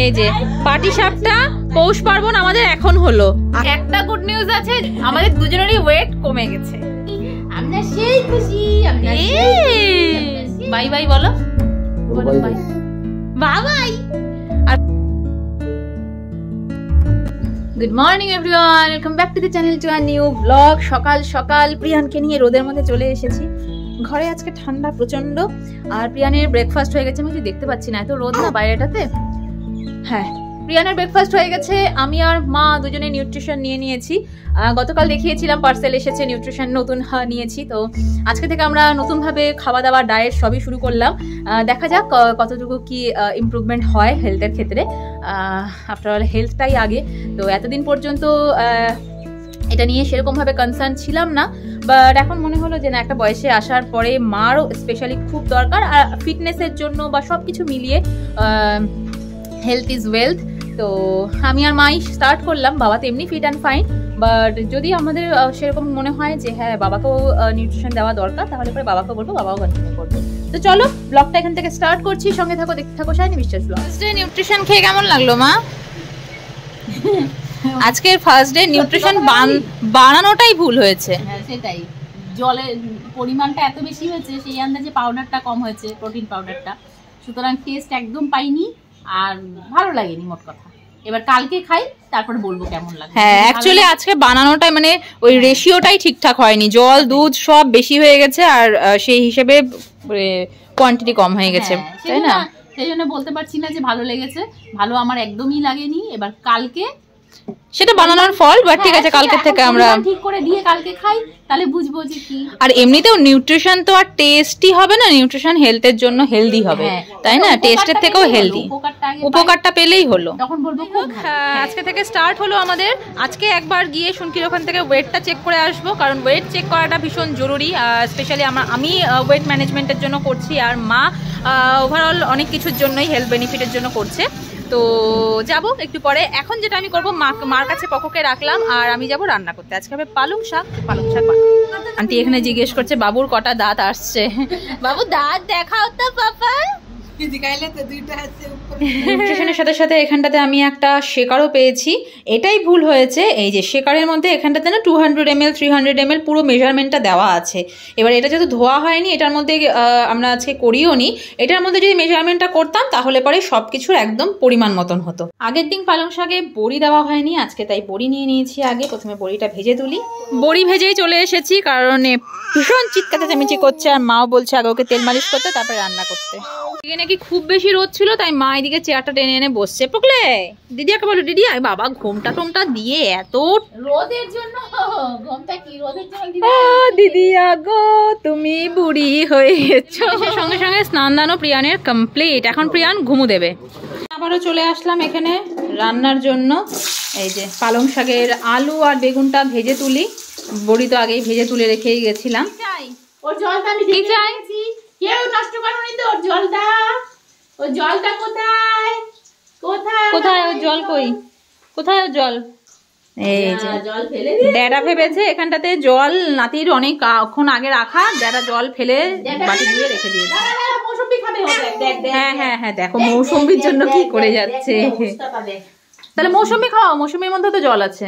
এই যে পাটি সাপটা পৌষ পার্বণ আমাদের এখন হলো। একটা গুড নিউজ আছে, আমাদের দুজনেরই ওয়েট কমে গেছে। আমরা সেই খুশি, আমরা বাই বাই বলো, bye bye. Good morning everyone, welcome back to the channel to a new blog. সকাল সকাল প্রিয়ানকে নিয়ে রোদের মধ্যে চলে এসেছি। ঘরে আজকে ঠান্ডা প্রচন্ড, আর প্রিয়ানের ব্রেকফাস্ট হয়ে গেছে। আমি কিছু দেখতে পাচ্ছি না, এত রোদ না বাইরেটাতে। হ্যাঁ, প্রিয়ানের ব্রেকফাস্ট হয়ে গেছে। আমি আর মা দুজনে নিউট্রিশন নিয়ে নিয়েছি। গতকাল দেখিয়েছিলাম পার্সেল এসেছে, নিউট্রিশন নতুন নিয়েছি। তো আজকে থেকে আমরা নতুনভাবে খাওয়া দাওয়া, ডায়েট সবই শুরু করলাম। দেখা যাক কতটুকু কি ইমপ্রুভমেন্ট হয় হেলথের ক্ষেত্রে। আফটার অল হেলথটাই আগে। তো এতদিন পর্যন্ত এটা নিয়ে সেরকমভাবে কনসার্ন ছিলাম না, বাট এখন মনে হলো যে না, একটা বয়সে আসার পরে মারও স্পেশালি খুব দরকার। আর ফিটনেসের জন্য বা সব কিছু মিলিয়ে হেলথ ইজ ওয়েলথ। তো আমি আর মাই স্টার্ট করলাম। বাবা তো এমনি ফিট অ্যান্ড ফাইন, বাট যদি আমাদের সেরকম মনে হয় যে হ্যাঁ বাবাকেও নিউট্রিশন দেওয়া দরকার, তাহলে পরে বাবাকেও বলবো, বাবাও কন্টিনিউ করবো। তো চলো ব্লগটা এখান থেকে স্টার্ট করছি, সঙ্গে থাকো, দেখতে থাকো শাইনি বিশ্বাস ব্লগ। ফার্স্ট ডে নিউট্রিশন খেয়ে কেমন লাগলো মা? আজকের ফার্স্ট ডে নিউট্রিশন বানানোটাই ভুল হয়েছে। হ্যাঁ সেটাই, জলের পরিমাণটা এত বেশি হয়েছে, সেই আন্দাজে পাউডারটা কম হয়েছে, প্রোটিন পাউডারটা। সুতরাং টেস্ট একদম পাইনি, আর ভালো লাগেনি মোট কথা। এবার কালকে খাই, তারপরে বলবো কেমন লাগে। হ্যাঁ, অ্যাকচুয়ালি আজকে বানানোটাই মানে ওই রেশিওটাই ঠিকঠাক হয়নি, জল দুধ সব বেশি হয়ে গেছে, আর সেই হিসেবে কোয়ান্টিটি কম হয়ে গেছে, তাই না? সেই জন্য বলতে পারছি না যে ভালো লেগেছে, ভালো আমার একদমই লাগেনি। এবার কালকে সেটা বানানোর ফল, বাট ঠিক আছে, কালকে থেকে আমরা ঠিক করে দিয়ে কালকে খাই, তাহলে বুঝবো যে কি। আর এমনিতেও নিউট্রিশন তো আর টেস্টই হবে না, নিউট্রিশন হেলথের জন্য হেলদি হবে, তাই না? টেস্টের থেকেও হেলদি, উপকারটা পেলেই হলো, তখন বলবো খুব। আজকে থেকে স্টার্ট হলো আমাদের। আজকে একবার গিয়ে শুনকির ওখান থেকে ওয়েটটা চেক করে আসবো, কারণ ওয়েট চেক করাটা ভীষণ জরুরি। স্পেশালি আমি ওয়েট ম্যানেজমেন্টের জন্য করছি, আর মা ওভারঅল অনেক কিছুর জন্যই হেলথ বেনিফিটের জন্য করছে। তো যাব একটু পরে। এখন যেটা আমি করবো, মার কাছে পকোকে রাখলাম, আর আমি যাব রান্না করতে। আজকে হবে পালং শাক। আন্টি এখানে জিজ্ঞেস করছে বাবুর কটা দাঁত আসছে। বাবু দাঁত দেখাও তো পাপা। নিউট্রিশনের সাথে সাথে এখানটাতে আমি একটা শেকারও পেয়েছি। এটাই ভুল হয়েছে, এই যে শেকারের মধ্যে এখানটাতে না 200 ml 300 ml পুরো মেজারমেন্টটা দেওয়া আছে। এবার এটা যেহেতু ধোয়া হয়নি, এটার মধ্যে আমরা আজকে করিও নি। এটার মধ্যে যদি মেজারমেন্টটা করতাম, তাহলে পরে সব কিছুর একদম পরিমাণ মতন হতো। আগের দিন পালং শাকে বড়ি দেওয়া হয়নি, আজকে তাই বড়ি নিয়ে নিয়েছি। আগে প্রথমে বড়িটা ভেজে তুলি। বড়ি ভেজেই চলে এসেছি, কারণ ভীষণ চিৎকার চেঁচামেচি করছে, আর মাও বলছে আগে ওকে তেল মালিশ করতে, তারপরে রান্না করতে। নাকি খুব বেশি রোদ ছিল, তাই মা এদিকে চেয়ারটা টেনে এনে বসছে। পকলে দিদিয়াকে বলো, দিদি বাবা ঘুমটা টুমটা দিয়ে এত রোদের জন্য, ঘুমটা কি রোদের জন্য? দিদিয়া গো তুমি বুড়ি হয়ে গেছো। সঙ্গে সঙ্গে স্নান দানও প্রিয়ানের কমপ্লিট। এখন প্রিয়ান ঘুমু দেবে। আবারও চলে আসলাম এখানে রান্নার জন্য। এই যে পালং শাকের আলু আর বেগুনটা ভেজে তুলি। বড়ি তো আগেই ভেজে তুলে রেখেই গেছিলাম। ওর জলটা আমি ঢেকে রেখেছি, কেউ নষ্ট করোনি তো। ওর জলটা, ওর জলটা কোথায় কোথায় কোথায় ওর জল? কই কোথায় ওর জল? এই যে জল ফেলে দিয়ে ড্যাডা ভেবেছে এখানটাতে জল নাতির অনেকক্ষণ আগে রাখা, ড্যাডা জল ফেলে বাটি দিয়ে রেখে দিয়েছে। মৌসুম্বি খাবে। হ্যাঁ হ্যাঁ হ্যাঁ, দেখো মৌসুম্বির জন্য কি করে যাচ্ছে। তাহলে মৌসুম্বি খাও, মৌসুম্বির মধ্যে তো জল আছে।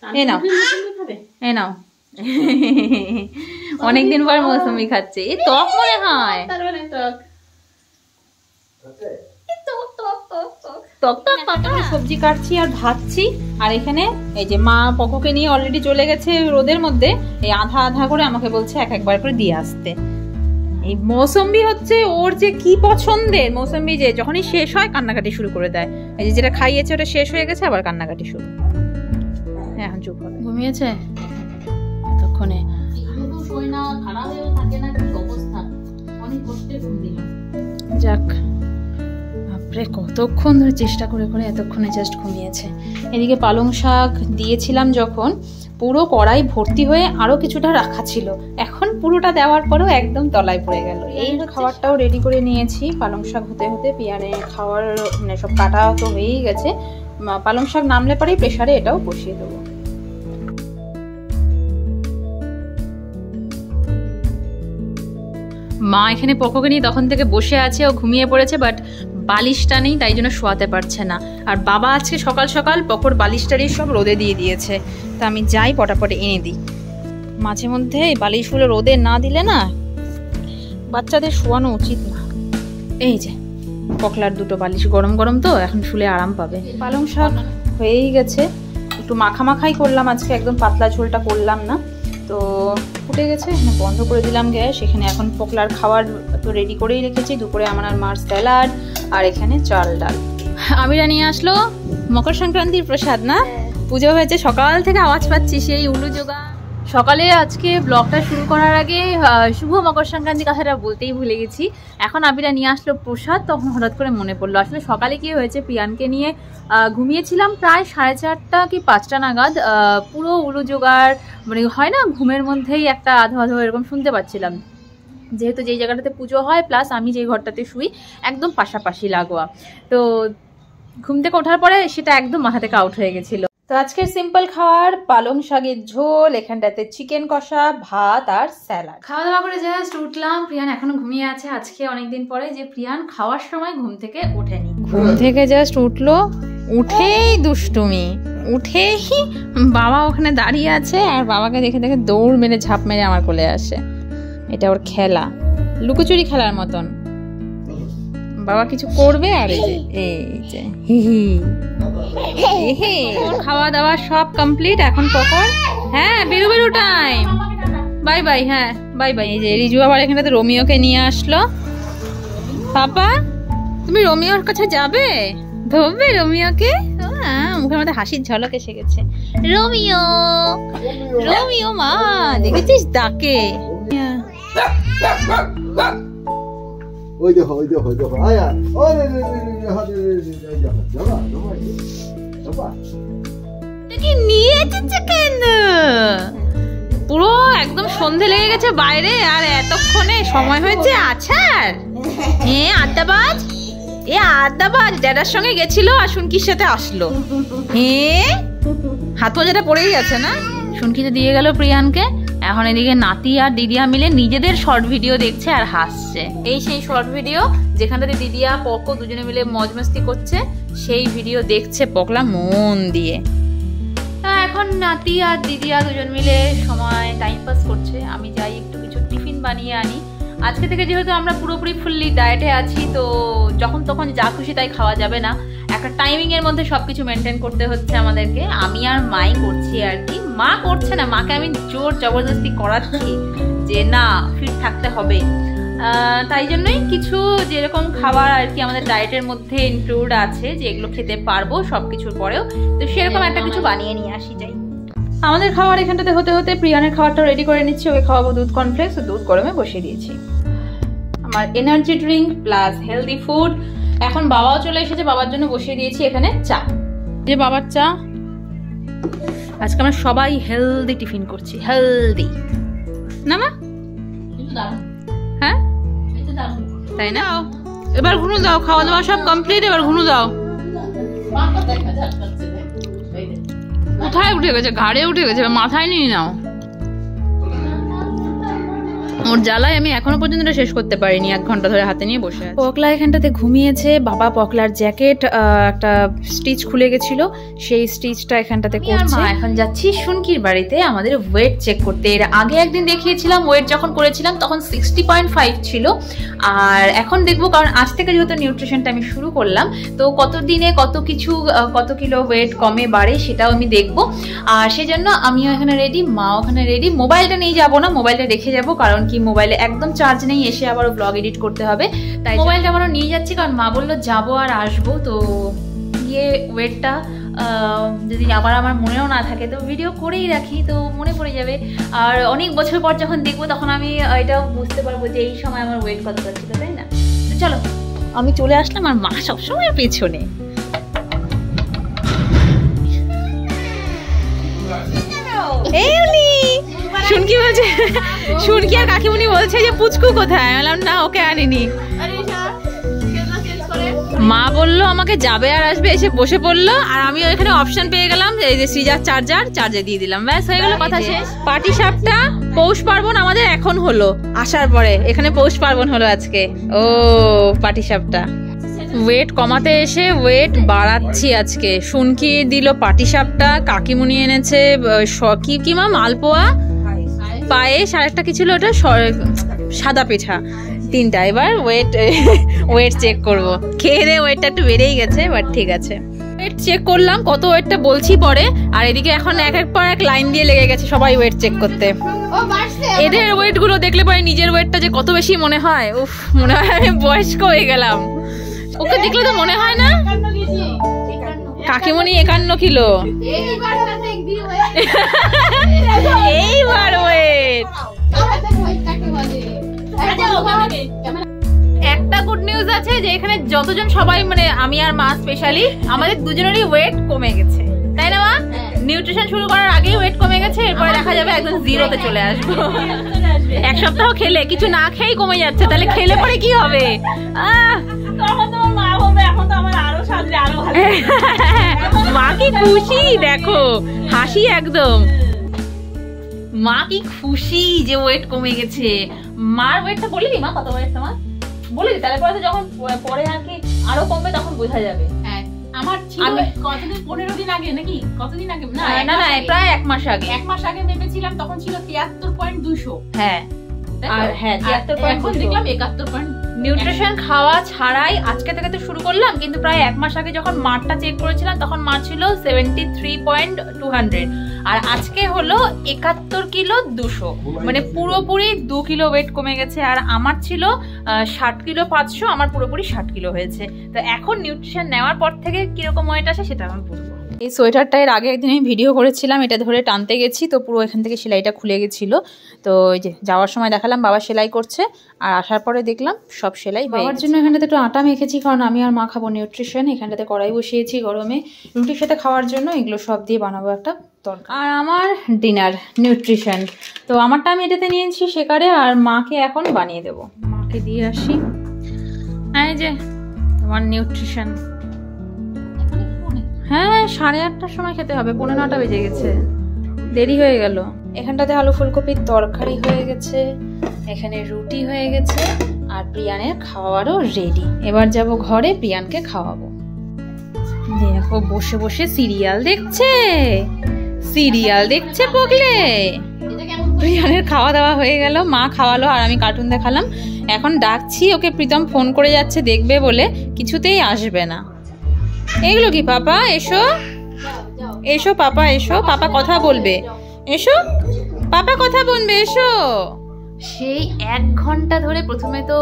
এ নাও, এ নাও। অনেকদিন পর মৌসুম্বি খাচ্ছে। এই টক মনে হয়, সবজি কাটছি আর ভাজছি। আর এখানে এই যে মা পকোকে নিয়ে অলরেডি চলে গেছে রোদের মধ্যে। এই আধা আধা করে আমাকে বলছে এক একবার করে দিয়ে আসতে। এই মৌসুম্বি হচ্ছে ওর যে কি পছন্দের। মৌসুম্বি যে যখনই শেষ হয় কান্নাকাটি শুরু করে দেয়। এই যে যেটা খাইয়েছে ওটা শেষ হয়ে গেছে, আবার কান্নাকাটি শুরু। হ্যাঁ এখন চুপ হবে। ঘুমিয়েছে এতক্ষণে। যাক, বাপরে কতক্ষণ ধরে চেষ্টা করে করে এতক্ষণে জাস্ট ঘুমিয়েছে। এদিকে পালং শাক দিয়েছিলাম যখন, পুরো কড়াই ভর্তি হয়ে আরো কিছুটা রাখা ছিল, এখন পুরোটা দেওয়ার পরেও একদম তলায় পড়ে গেল। এই খাবারটাও রেডি করে নিয়েছি। পালং শাক হতে হতে পিয়ানে খাওয়ার মানে সব কাটা তো হয়েই গেছে। পালং শাক নামলে পরেই প্রেসারে এটাও বসিয়ে দেবো। মা এখানে পকোকে নিয়ে তখন থেকে বসে আছে, ও ঘুমিয়ে পড়েছে, বাট বালিশটা নেই, তাই জন্য শোয়াতে পারছে না। আর বাবা আজকে সকাল সকাল পকর বালিশটারই সব রোদে দিয়ে দিয়েছে, তা আমি যাই পটাপটে এনে দিই। মাঝে মধ্যে এই বালিশগুলো রোদে না দিলে না বাচ্চাদের শোয়ানো উচিত না। এই যে পকলার দুটো বালিশ, গরম গরম তো এখন শুলে আরাম পাবে। পালং শাক হয়েই গেছে, একটু মাখামাখাই করলাম আজকে, একদম পাতলা ঝোলটা করলাম না। তো ফুটে গেছে, এখানে বন্ধ করে দিলাম গ্যাস। এখানে এখন পকলার খাবার তো রেডি করেই রেখেছি, দুপুরে আমার আর মার স্যালাড, আর এখানে চাল ডাল। আমিরা নিয়ে আসলো মকর সংক্রান্তির প্রসাদ না, পুজো হয়েছে, সকাল থেকে আওয়াজ পাচ্ছি সেই উলু যোগা। সকালে আজকে ব্লগটা শুরু করার আগে শুভ মকর সংক্রান্তি কথাটা বলতেই ভুলে গেছি। এখন আবিরা নিয়ে আসলো প্রসাদ, তখন হঠাৎ করে মনে পড়লো আসলে সকালে কি হয়েছে, প্রিয়ানকে নিয়ে ঘুমিয়েছিলাম প্রায় 4:30 কি 5টা নাগাদ। পুরো উলু জোগাড় মানে হয় না, ঘুমের মধ্যেই একটা আধো আধো এরকম শুনতে পাচ্ছিলাম, যেহেতু যেই জায়গাটাতে পুজো হয় প্লাস আমি যেই ঘরটাতে শুই একদম পাশাপাশি লাগোয়া। তো ঘুম থেকে ওঠার পরে সেটা একদম মাথা থেকে আউট হয়ে গেছিলো। তো আজকের সিম্পল খাবার পালং শাকের ঝোল, এখানটাতে চিকেন কষা, ভাত আর স্যালাড। খাওয়া দাওয়া করে জাস্ট উঠলাম, প্রিয়ান এখনো ঘুমিয়ে আছে। আজকে অনেকদিন পরে যে প্রিয়ান খাওয়ার সময় ঘুম থেকে ওঠেনি, ঘুম থেকে জাস্ট উঠলো, উঠেই দুষ্টুমি, উঠেই বাবা ওখানে দাঁড়িয়ে আছে আর বাবাকে দেখে দেখে দৌড় মেরে ঝাঁপ মেরে আমার কোলে আসে। এটা ওর খেলা, লুকোচুরি খেলার মতন। বাবা কিছু করবে আর এই যে খাওয়া দাওয়া সব কমপ্লিট, এখন পকর। হ্যাঁ বেরু বেরু টাইম, বাই বাই। হ্যাঁ বাই বাই। এই যে রিজু আবার এখানটাতে রোমিওকে নিয়ে আসলো। পাপা তুমি রোমিওর কাছে যাবে, ধরবে রোমিওকে? মুখের মধ্যে হাসির ঝলক এসে গেছে। রোমিও রোমিও মা দেখেছিস ডাকে। ওই দেখো ওই দেখো ওই দেখো আয়া ওই কি নিয়ে এসেছে কেন? পুরো একদম সন্ধে লেগে গেছে বাইরে, আর এতক্ষণে সময় হয়েছে আছার। হ্যাঁ আড্ডাবাজ, এ আড্ডাবাজ ড্যাডার সঙ্গে গেছিল আর শুনকির সাথে আসলো। হ্যাঁ হাত মোজাটা পড়েই আছে না। শুনকিতে দিয়ে গেল প্রিয়ানকে, এখন এদিকে নাতি আর দিদিয়া মিলে নিজেদের শর্ট ভিডিও দেখছে আর হাসছে। এই সেই শর্ট ভিডিও যেখানটাতে দিদিয়া পকো দুজনে মিলে মজমস্তি করছে, সেই ভিডিও দেখছে পকলা মন দিয়ে। এখন নাতি আর দিদিয়া দুজন মিলে সময় টাইম পাস করছে। আমি যাই একটু কিছু টিফিন বানিয়ে আনি। আজকে থেকে যেহেতু আমরা পুরোপুরি ফুললি ডায়েটে আছি, তো যখন তখন যা খুশি তাই খাওয়া যাবে না, একটা টাইমিং এর মধ্যে সবকিছু মেনটেন করতে হচ্ছে আমাদেরকে। আমি আর মাই করছি আর কি, মা করছে না, মাকে আমি জোর জবরদস্তি করাচ্ছি যে না ফিট থাকতে হবে। তাই জন্যই কিছু যেরকম খাবার আর কি আমাদের ডায়েটের মধ্যে ইনক্লুড আছে, যে এগুলো খেতে পারবো সবকিছুর পরেও, তো সেরকম একটা কিছু বানিয়ে নিয়ে আসি যাই। আমাদের খাবার এখানটাতে হতে হতে প্রিয়ানের খাবারটা রেডি করে নিচ্ছি। ওকে খাওয়াবো দুধ কর্নফ্লেক্স, দুধ গরমে বসিয়ে দিয়েছি। আমার energy drink plus healthy food. এখন বাবাও চলে এসেছে, বাবার জন্য বসিয়ে দিয়েছি এখানে চা। যে বাবার চা। আজকে আমরা সবাই হেলদি টিফিন করছি, হেলদি না মা? হ্যাঁ তাই না? এবার ঘুনু দাও, খাওয়া দাওয়া সব কমপ্লিট, এবার ঘুনু দাও। কোথায় উঠে গেছে? ঘাড়ে উঠে গেছে, মাথায় নিয়ে নাও। ওর জ্বালায় আমি এখনো পর্যন্ত শেষ করতে পারিনি, 1 ঘন্টা ধরে হাতে নিয়ে বসে আছি। পকলা এখানটাতে ঘুমিয়েছে। বাবা পকলার জ্যাকেট একটা স্টিচ খুলে গেছিল, সেই স্টিচটা এখানটাতে করছে। এখন যাচ্ছি শুনকির বাড়িতে আমাদের ওয়েট চেক করতে। এর আগে একদিন দেখিয়েছিলাম, ওয়েট যখন করেছিলাম তখন 60.5 ছিল, আর এখন দেখবো, কারণ আজ থেকে যেহেতু নিউট্রিশনটা আমি শুরু করলাম, তো কত দিনে কত কিলো ওয়েট কমে বাড়ে সেটাও আমি দেখবো। আর সেজন্য আমিও এখানে রেডি, মাও ওখানে রেডি। মোবাইলটা নিয়ে যাবো না, মোবাইলটা রেখে যাবো, কারণ কি মোবাইলে একদম চার্জ নেই, এসে আবারও ব্লগ এডিট করতে হবে, তাই মোবাইলটা আবারও নিয়ে যাচ্ছি। কারণ মা বললো যাবো আর আসবো, তো গিয়ে ওয়েটটা যদি আবার আমার মনেও না থাকে তো ভিডিও করেই রাখি, তো মনে পড়ে যাবে। আর অনেক বছর পর যখন দেখবো তখন আমি এটাও বুঝতে পারবো যে এই সময় আমার ওয়েট কতটা ছিল, তাই না? তো চলো, আমি চলে আসলাম আর মা সবসময় পেছনে। শুনকি বলছে, শুনকি আর কাকিমুনি বলছে যে পুচকু কোথায়? বললাম না, ওকে আনিনি। মা বললো আমাকে যাবে আর আসবে, এসে বসে পড়লো, আর আমি ওইখানে অপশন পেয়ে গেলাম, এই যে সিজার চার্জে দিয়ে দিলাম, ব্যাস হয়ে গেল, কথা শেষ। পাটি সাপটা পৌষ পার্বণ আমাদের এখন হলো, আসার পরে এখানে পৌষ পার্বণ হলো আজকে। ও পাটি সাপটা ওয়েট কমাতে এসে ওয়েট বাড়াচ্ছি আজকে। শুনকি দিল পাটিসাপটা, কাকিমুনি এনেছে কি মা মালপোয়া, পায়েস, আর একটা কি ছিল ওটা সাদা পিঠা, 3টা। এবার ওয়েট চেক করব। খেয়ে দিয়ে ওয়েটটা একটু বেড়েই গেছে, বাট ঠিক আছে। ওয়েট চেক করলাম, কত ওয়েটটা বলছি পরে। আর এদিকে এখন এক পর এক লাইন দিয়ে লেগে গেছে সবাই ওয়েট চেক করতে। এদের ওয়েট গুলো দেখলে পরে নিজের ওয়েটটা যে কত বেশি মনে হয়, উফ, মনে হয় আমি বয়স্ক হয়ে গেলাম। ওকে দেখলে তো মনে হয় না। কাকিমণি 51 কিলো। এইবার ওয়েট। একটা গুড নিউজ আছে যে এখানে যতজন সবাই মানে আমি আর মা স্পেশালি আমাদের দুজনেরই ওয়েট কমে গেছে, তাই না মা? নিউট্রিশন শুরু করার আগেই ওয়েট কমে গেছে, এরপরে দেখা যাবে একদম জিরোতে চলে আসবো। এক সপ্তাহ খেলে, কিছু না খেয়েই কমে যাচ্ছে, তাহলে খেলে পরে কি হবে? মা কি খুশি দেখো, হাসি একদম। মা কি খুশি যে ওয়েট কমে গেছে। মার ওয়েটটা বলে দি মা, কত ওয়েট তোমার বলে দি, তাহলে পরে যখন পরে আর কি আরো কমবে তখন বোঝা যাবে। হ্যাঁ আমার ছিল কতদিন, 15 দিন আগে নাকি কতদিন আগে, না না না প্রায় 1 মাস আগে। 1 মাস আগে মেপেছিলাম, তখন ছিল 73.200। হ্যাঁ আর হ্যাঁ 73. এখন দেখলাম 71. নিউট্রিশন খাওয়া ছাড়াই আজকে থেকে তো শুরু করলাম, কিন্তু প্রায় 1 মাস আগে যখন মারটা চেক করেছিলাম তখন মার ছিল 73.200, আর আজকে হলো 71 কিলো 200, মানে পুরোপুরি 2 কিলো ওয়েট কমে গেছে। আর আমার ছিল 60 কিলো 500, আমার পুরোপুরি 60 কিলো হয়েছে। তো এখন নিউট্রিশন নেওয়ার পর থেকে কিরকম ওয়েট আসে সেটা আমি বলবো। এই সোয়েটারটা এর আগে একদিন আমি ভিডিও করেছিলাম, এটা ধরে টানতে গেছি তো পুরো এখান থেকে সেলাইটা খুলে গেছিলো। তো এই যে যাওয়ার সময় দেখালাম বাবা সেলাই করছে, আর আসার পরে দেখলাম সব সেলাই হয়ে গেছে। বাবার জন্য এখানটাতে একটু আটা মেখেছি, কারণ আমি আর মা খাবো নিউট্রিশন। এখানটাতে কড়াই বসিয়েছি গরমে, রুটির সাথে খাওয়ার জন্য এগুলো সব দিয়ে বানাবো একটা তরকারি। আর আমার ডিনার নিউট্রিশন, তো আমারটা আমি এটাতে নিয়েছি শেকারে, আর মাকে এখন বানিয়ে দেবো। মাকে দিয়ে আসি। এই যে তোমার নিউট্রিশন। হ্যাঁ 8:30টার সময় খেতে হবে, 9:15 বেজে গেছে, দেরি হয়ে গেল। এখানটাতে আলু ফুলকপির তরকারি হয়ে গেছে, এখানে রুটি হয়ে গেছে, আর প্রিয়ানের খাওয়ারও রেডি। এবার যাব ঘরে, প্রিয়ানকে খাওয়াবো। দেখো বসে বসে সিরিয়াল দেখছে, সিরিয়াল দেখছে পগলে। প্রিয়ানের খাওয়া দাওয়া হয়ে গেল, মা খাওয়ালো আর আমি কার্টুন দেখালাম। এখন ডাকছি ওকে, প্রীতম ফোন করে যাচ্ছে দেখবে বলে, কিছুতেই আসবে না। এগুলো কি পাপা? এসো এসো পাপা, এসো, পাপা কথা বলবে, এসো পাপা কথা বলবে, এসো। সেই 1 ঘন্টা ধরে প্রথমে তো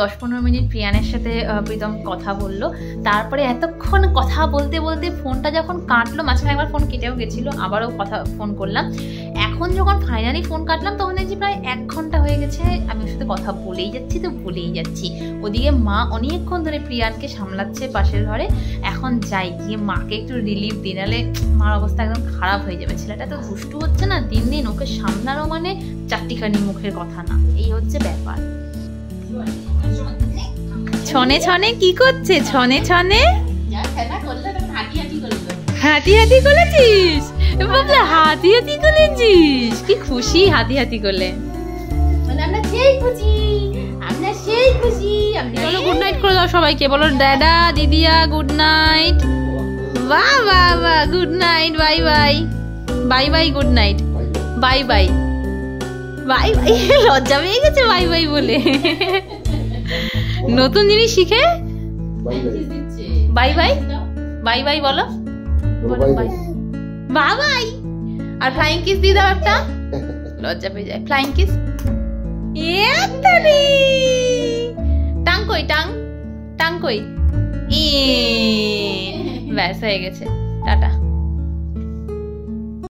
10-15 মিনিট প্রিয়ানের সাথে প্রীতম কথা বললো, তারপরে এতক্ষণ কথা বলতে বলতে ফোনটা যখন কাটলো, মাঝখানে একবার ফোন কেটেও গেছিলো, আবারও ফোন করলাম। এখন যখন ফাইনালি ফোন কাটলাম তখন দেখছি প্রায় 1 ঘন্টা হয়ে গেছে আমি ওর সাথে কথা বলেই যাচ্ছি তো বলেই যাচ্ছি। ওদিকে মা অনেকক্ষণ ধরে প্রিয়ানকে সামলাচ্ছে পাশের ঘরে। এখন যাই গিয়ে মাকে একটু রিলিফ দিই, নাহলে মার অবস্থা একদম খারাপ হয়ে যাবে। ছেলেটা তো দুষ্টু হচ্ছে না দিন দিন, ওকে সামলানো মানে চারটিখানি মুখের কথা না, এই হচ্ছে ব্যাপার। ছনে ছনে কি করছে? ছনে ছনে হাতি হাতি করেছিস বাবলা, হাতি হাতি করেছিস, কি খুশি হাতি হাতি করলে। আমরা সেই খুশি, আমরা সেই খুশি। চলো গুড নাইট করে দাও সবাইকে, বলো দাদা দিদিয়া গুড নাইট। বাহ বাহ বাহ, good night, bye bye, bye bye, good night, bye bye, bye bye. লজ্জা পেয়ে গেছে বাই বাই বলে, নতুন জিনিস শিখে। বাই বাই, বাই বাই বলো, bye bye. Are flying kiss দিয়ে দাও একটা, লজ্জা পেয়ে যায়। ফ্লাইং কিস, টাং কই, টাং টাং কই, ব্যাস হয়ে গেছে, টাটা।